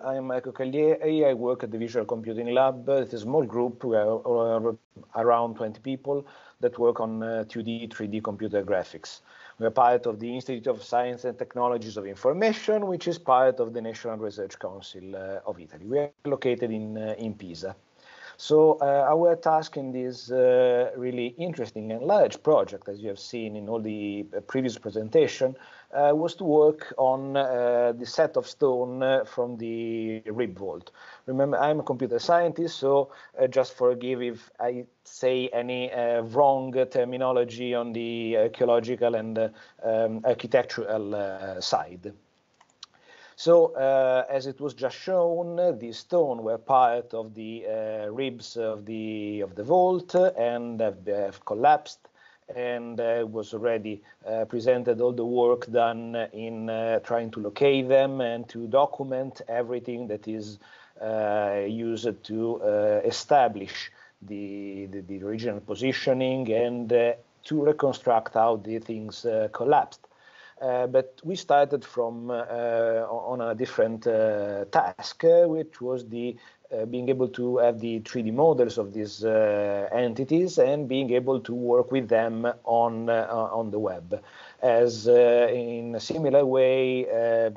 I'm Michael Callieri. I work at the Visual Computing Lab. It's a small group. We are around 20 people that work on 2D, 3D computer graphics. We are part of the Institute of Science and Technologies of Information, which is part of the National Research Council of Italy. We are located in Pisa. So our task in this really interesting and large project, as you have seen in all the previous presentation, was to work on the set of stone from the rib vault. Remember, I'm a computer scientist, so just forgive if I say any wrong terminology on the archaeological and architectural side. So, as it was just shown, these stones were part of the ribs of the vault and have collapsed, and was already presented all the work done in trying to locate them and to document everything that is used to establish the original positioning and to reconstruct how the things collapsed. But we started from on a different task, which was the being able to have the 3D models of these entities and being able to work with them on the web, as in a similar way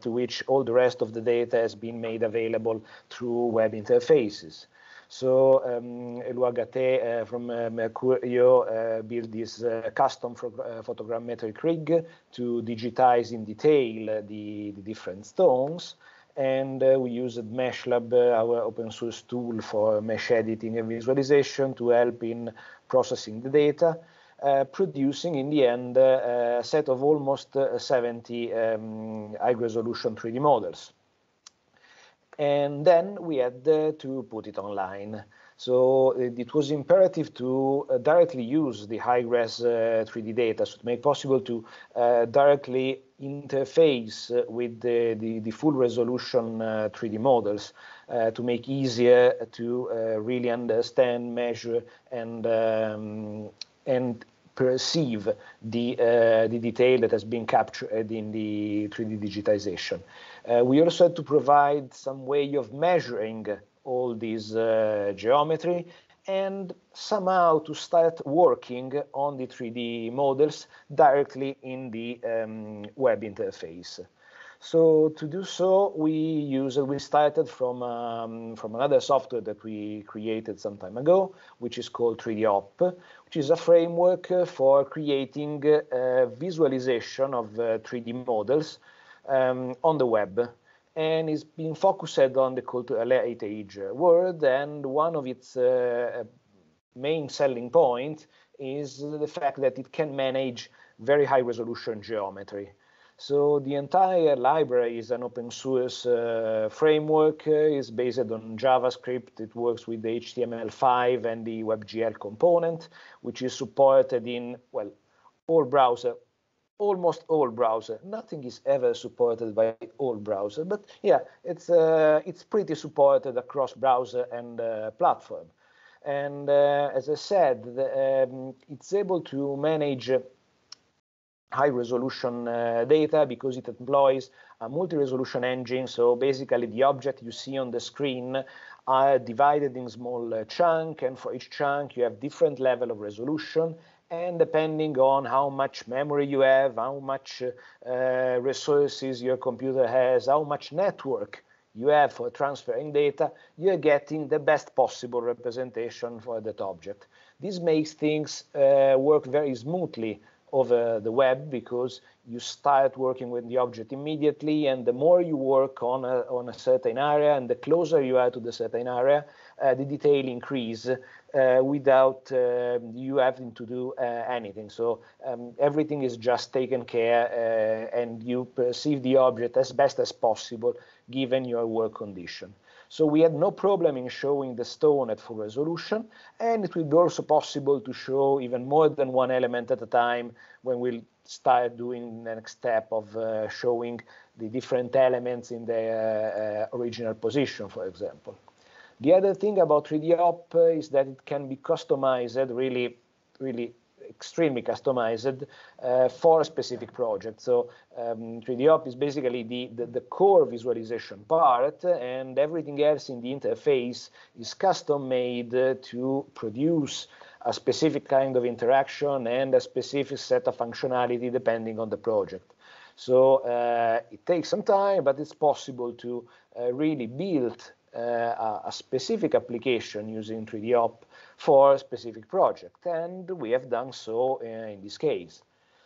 to which all the rest of the data has been made available through web interfaces. So Éloi Gatté from Mercurio built this custom photogrammetric rig to digitize in detail the different stones. And we used MeshLab, our open source tool for mesh editing and visualization, to help in processing the data, producing in the end a set of almost 70 high-resolution 3D models. And then we had to put it online. So it was imperative to directly use the high-res 3D data, so to make possible to directly interface with the full resolution 3D models to make easier to really understand, measure, and perceive the detail that has been captured in the 3D digitization. We also had to provide some way of measuring all this geometry and somehow to start working on the 3D models directly in the web interface. So to do so, we started from another software that we created some time ago, which is called 3DOP, which is a framework for creating visualization of 3D models on the web, and is being focused on the cultural heritage world. And one of its main selling point is the fact that it can manage very high resolution geometry. So the entire library is an open source framework, is based on JavaScript. It works with the HTML5 and the WebGL component, which is supported in, well, all browsers. Almost all browsers. Nothing is ever supported by all browsers, but yeah, it's pretty supported across browser and platform. And as I said, it's able to manage high-resolution data because it employs a multi-resolution engine. So basically, the object you see on the screen are divided in small chunks, and for each chunk, you have different level of resolution. And depending on how much memory you have, how much resources your computer has, how much network you have for transferring data, you're getting the best possible representation for that object. This makes things work very smoothly over the web because you start working with the object immediately, and the more you work on a certain area and the closer you are to the certain area, the detail increase without you having to do anything. So everything is just taken care and you perceive the object as best as possible given your work condition. So we had no problem in showing the stone at full resolution, and it will be also possible to show even more than one element at a time when we'll start doing the next step of showing the different elements in their original position, for example. The other thing about 3DOP is that it can be customized really extremely customized for a specific project. So 3DOP is basically the core visualization part, and everything else in the interface is custom made to produce a specific kind of interaction and a specific set of functionality depending on the project. So it takes some time, but it's possible to really build a specific application using 3DOP for a specific project, and we have done so in this case.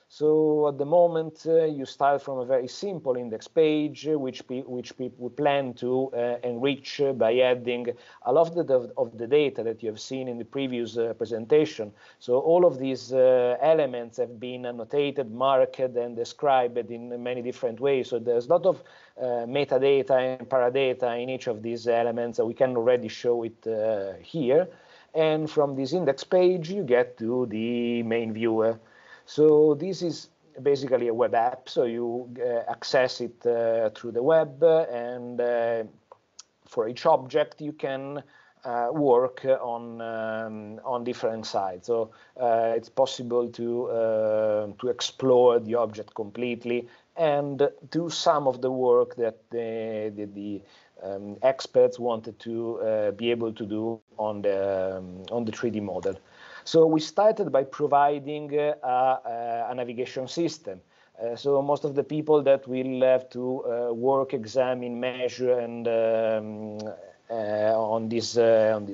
So at the moment, you start from a very simple index page, which we plan to enrich by adding a lot of the data that you have seen in the previous presentation. So all of these elements have been annotated, marked, and described in many different ways. So there's a lot of metadata and paradata in each of these elements. So we can already show it here. And from this index page, you get to the main viewer. So this is basically a web app, so you access it through the web, and for each object you can work on different sites. So it's possible to explore the object completely and do some of the work that the experts wanted to be able to do on the 3D model. So we started by providing a navigation system. So most of the people that will have to work, examine, measure, and on these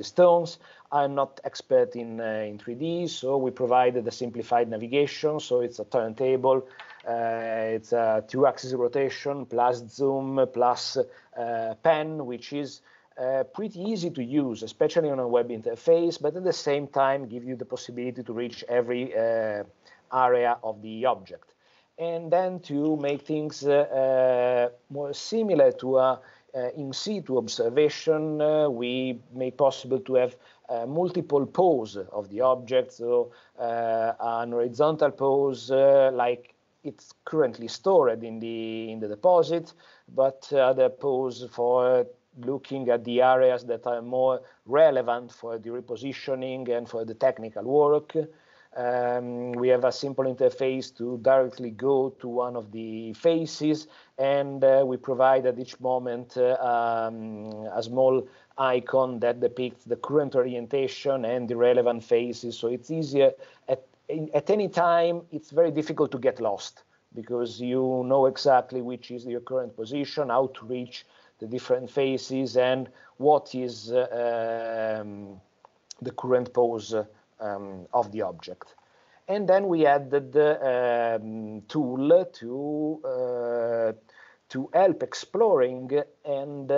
stones are not expert in 3D. So we provided a simplified navigation. So it's a turntable. It's a 2-axis rotation plus zoom plus pen, which is pretty easy to use, especially on a web interface, but at the same time give you the possibility to reach every area of the object. And then to make things more similar to a in situ observation, we made possible to have multiple pose of the object. So an horizontal pose like it's currently stored in the deposit, but other pose for looking at the areas that are more relevant for the repositioning and for the technical work. We have a simple interface to directly go to one of the faces, and we provide at each moment a small icon that depicts the current orientation and the relevant faces. So it's easier at any time. It's very difficult to get lost because you know exactly which is your current position, how to reach the different faces, and what is the current pose of the object. And then we added the tool to help exploring and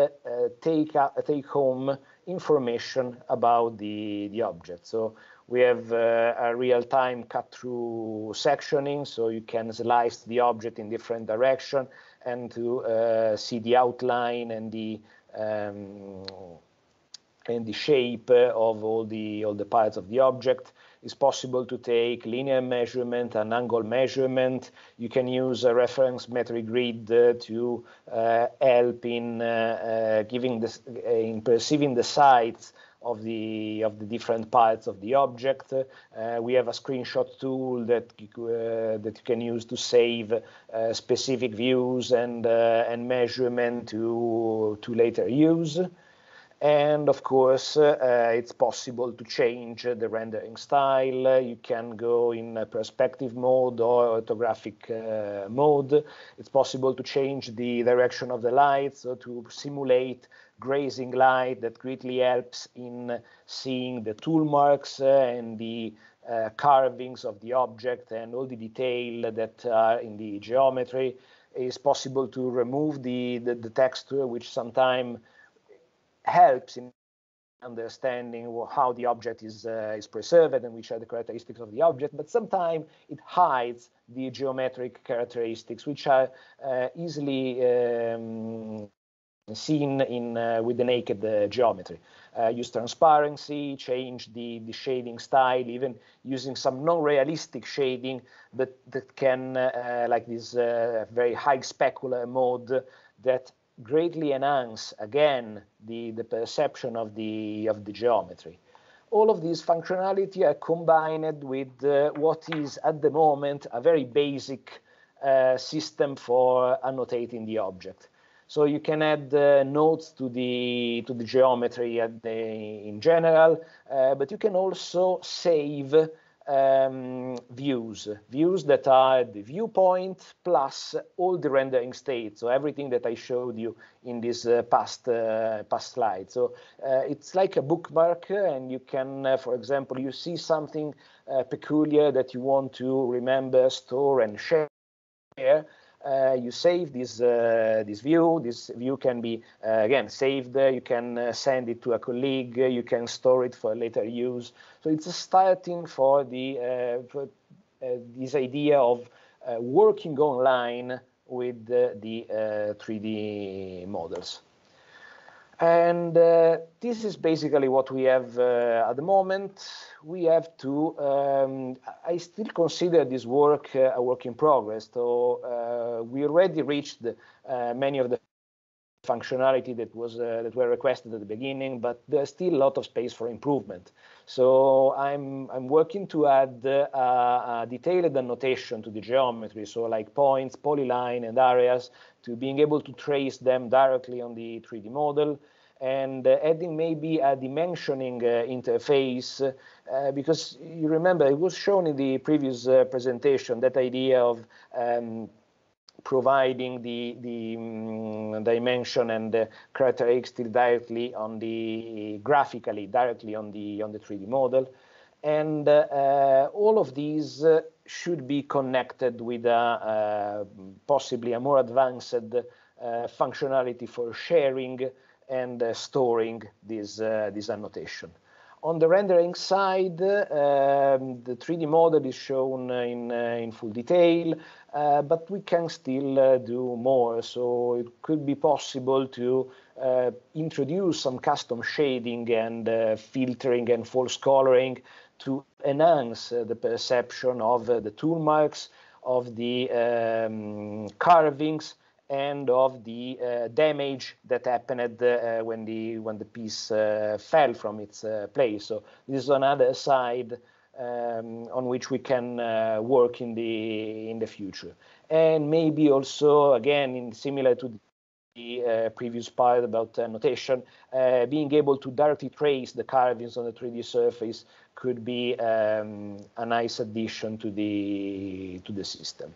take home information about the object. So we have a real-time cut-through sectioning, so you can slice the object in different directions and to see the outline and the shape of all the parts of the object. It's possible to take linear measurement and angle measurement. You can use a reference metric grid to help in perceiving the size of the different parts of the object. We have a screenshot tool that you can use to save specific views and measurement to later use. And of course, it's possible to change the rendering style. You can go in perspective mode or orthographic mode. It's possible to change the direction of the light, so to simulate grazing light. That greatly helps in seeing the tool marks and the carvings of the object and all the detail that are in the geometry. It's possible to remove the texture, which sometimes helps in understanding how the object is preserved and which are the characteristics of the object, but sometimes it hides the geometric characteristics, which are easily seen with the naked geometry. Use transparency, change the shading style, even using some non-realistic shading that can, like this very high specular mode, that greatly enhance again the perception of the geometry. all of these functionality are combined with what is at the moment a very basic system for annotating the object. So you can add notes to the geometry in general, but you can also save views that are the viewpoint plus all the rendering state. So everything that I showed you in this past slide. So it's like a bookmark, and you can, for example, you see something peculiar that you want to remember, store, and share. You save this view. This view can be again saved. You can send it to a colleague. You can store it for later use. So it's a starting for the this idea of working online with the 3D models. And this is basically what we have at the moment. We have to, I still consider this work a work in progress. So we already reached many of the functionality that were requested at the beginning, but there's still a lot of space for improvement. So I'm working to add a detailed annotation to the geometry, so like points, polyline, and areas, to being able to trace them directly on the 3D model, and adding maybe a dimensioning interface, because you remember it was shown in the previous presentation, that idea of providing the dimension and the characteristics directly on the graphically directly on the 3D model, and all of these should be connected with possibly a more advanced functionality for sharing and storing this annotation. On the rendering side, the 3D model is shown in full detail, but we can still do more. So it could be possible to introduce some custom shading and filtering and false coloring to enhance the perception of the tool marks, of the carvings, and of the damage that happened when the piece fell from its place. So this is another side on which we can work in the future, and maybe also again similar to the previous part about annotation, being able to directly trace the carvings on the 3D surface could be a nice addition to the system.